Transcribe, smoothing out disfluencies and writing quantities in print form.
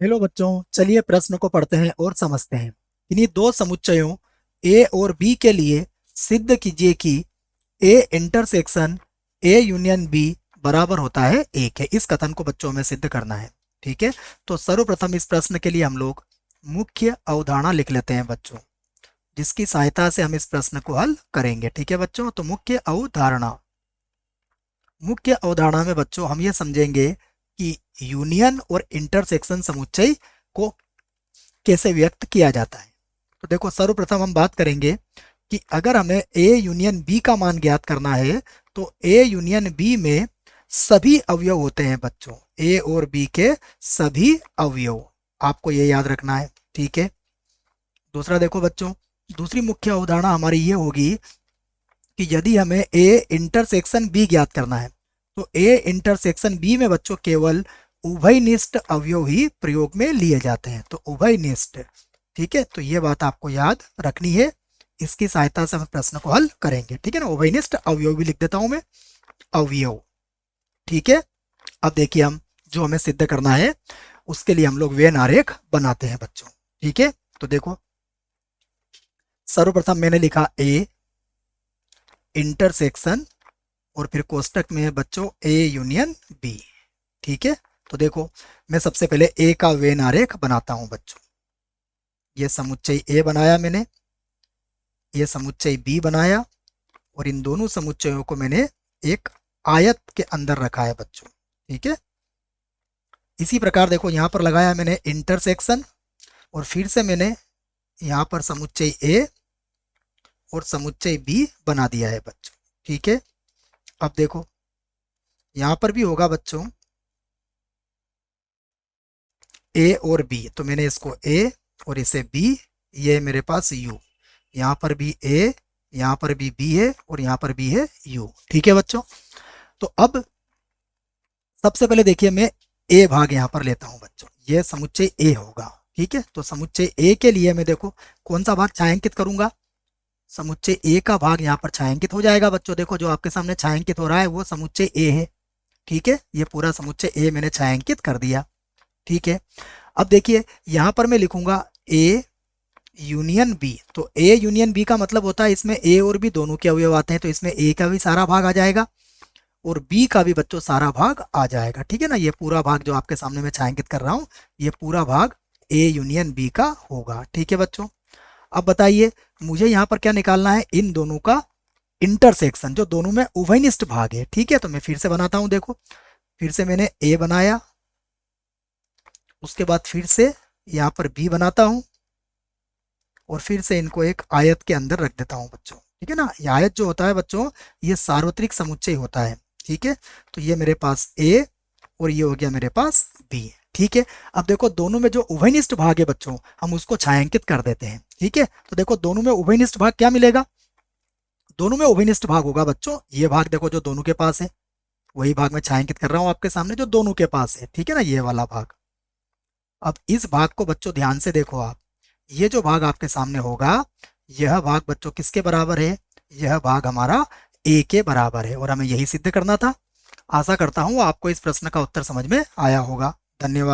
Hello बच्चों, चलिए प्रश्न को पढ़ते हैं और समझते हैं। इन्हीं दो समुच्चयों ए और बी के लिए सिद्ध कीजिए कि A intersection A union B बराबर होता है एक है। इस कथन को बच्चों में सिद्ध करना है। ठीक है, तो सर्वप्रथम इस प्रश्न के लिए हम लोग मुख्य अवधारणा लिख लेते हैं बच्चों, जिसकी सहायता से हम इस प्रश्न को हल करेंगे। ठीक है बच्चों, तो मुख्य अवधारणा में बच्चों हम ये समझेंगे कि यूनियन और इंटरसेक्शन समुच्चय को कैसे व्यक्त किया जाता है। तो देखो, सर्वप्रथम हम बात करेंगे कि अगर हमें ए यूनियन बी का मान ज्ञात करना है तो ए यूनियन बी में सभी अवयव होते हैं बच्चों, ए और बी के सभी अवयव, आपको ये याद रखना है। ठीक है, दूसरा देखो बच्चों, दूसरी मुख्य अवधारणा हमारी ये होगी कि यदि हमें ए इंटरसेक्शन बी ज्ञात करना है तो ए इंटरसेक्शन बी में बच्चों केवल उभयनिष्ठ अवयव ही प्रयोग में लिए जाते हैं। तो उभयनिष्ठ, ठीक है, तो ये बात आपको याद रखनी है। इसकी सहायता से हम प्रश्न को हल करेंगे। ठीक है ना, उभयनिष्ठ अवयव भी लिख देता हूं मैं, अवयव। ठीक है, अब देखिए हम जो हमें सिद्ध करना है उसके लिए हम लोग वेन आरेख बनाते हैं बच्चों। ठीक है, तो देखो, सर्वप्रथम मैंने लिखा ए इंटरसेक्शन और फिर कोष्टक में है बच्चों ए यूनियन बी। ठीक है, तो देखो मैं सबसे पहले ए का वेन आरेख बनाता हूं बच्चों। ये समुच्चय ए बनाया मैंने, ये समुच्चय बी बनाया, और इन दोनों समुच्चयों को मैंने एक आयत के अंदर रखा है बच्चों। ठीक है, इसी प्रकार देखो यहाँ पर लगाया मैंने इंटरसेक्शन, और फिर से मैंने यहाँ पर समुच्चय ए और समुच्चय बी बना दिया है बच्चों। ठीक है, अब देखो यहाँ पर भी होगा बच्चों ए और बी, तो मैंने इसको ए और इसे बी, ये मेरे पास यू, यहाँ पर भी ए, यहाँ पर भी बी है और यहाँ पर भी है यू। ठीक है बच्चों, तो अब सबसे पहले देखिए मैं ए भाग यहाँ पर लेता हूँ बच्चों, ये समुच्चय ए होगा। ठीक है, तो समुच्चय ए के लिए मैं देखो कौन सा भाग छायांकित करूंगा, समुच्चय ए का भाग यहाँ पर छायांकित हो जाएगा बच्चों। देखो जो आपके सामने छायांकित हो रहा है वो समुच्चय ए है। ठीक है, ये पूरा समुच्चय ए मैंने छायांकित कर दिया। ठीक है, अब देखिए यहाँ पर मैं लिखूंगा ए यूनियन बी, तो ए यूनियन बी का मतलब होता है इसमें ए और बी दोनों के अवयव आते हैं, तो इसमें ए का भी सारा भाग आ जाएगा और बी का भी बच्चों सारा भाग आ जाएगा। ठीक है ना, ये पूरा भाग जो आपके सामने मैं छायांकित कर रहा हूँ, ये पूरा भाग ए यूनियन बी का होगा। ठीक है बच्चों, अब बताइए मुझे यहाँ पर क्या निकालना है, इन दोनों का इंटरसेक्शन, जो दोनों में उभयनिष्ठ भाग है। ठीक है, तो मैं फिर से बनाता हूँ, देखो फिर से मैंने ए बनाया, उसके बाद फिर से यहाँ पर बी बनाता हूँ, और फिर से इनको एक आयत के अंदर रख देता हूँ बच्चों। ठीक है ना, ये आयत जो होता है बच्चों ये सार्वत्रिक समुच्चय होता है। ठीक है, तो ये मेरे पास ए और ये हो गया मेरे पास बी। ठीक है, अब देखो दोनों में जो उभयनिष्ठ भाग है बच्चों हम उसको छायांकित कर देते हैं। ठीक है, तो देखो दोनों में उभयनिष्ठ भाग क्या मिलेगा, दोनों में उभयनिष्ठ भाग होगा बच्चों ये भाग, देखो जो दोनों के पास है वही भाग मैं छायांकित कर रहा हूँ आपके सामने जो दोनों के पास है। ठीक है ना, ये वाला भाग। अब इस भाग को बच्चों ध्यान से देखो आप, ये जो भाग आपके सामने होगा यह भाग बच्चों किसके बराबर है, यह भाग हमारा ए के बराबर है, और हमें यही सिद्ध करना था। आशा करता हूं आपको इस प्रश्न का उत्तर समझ में आया होगा। धन्यवाद।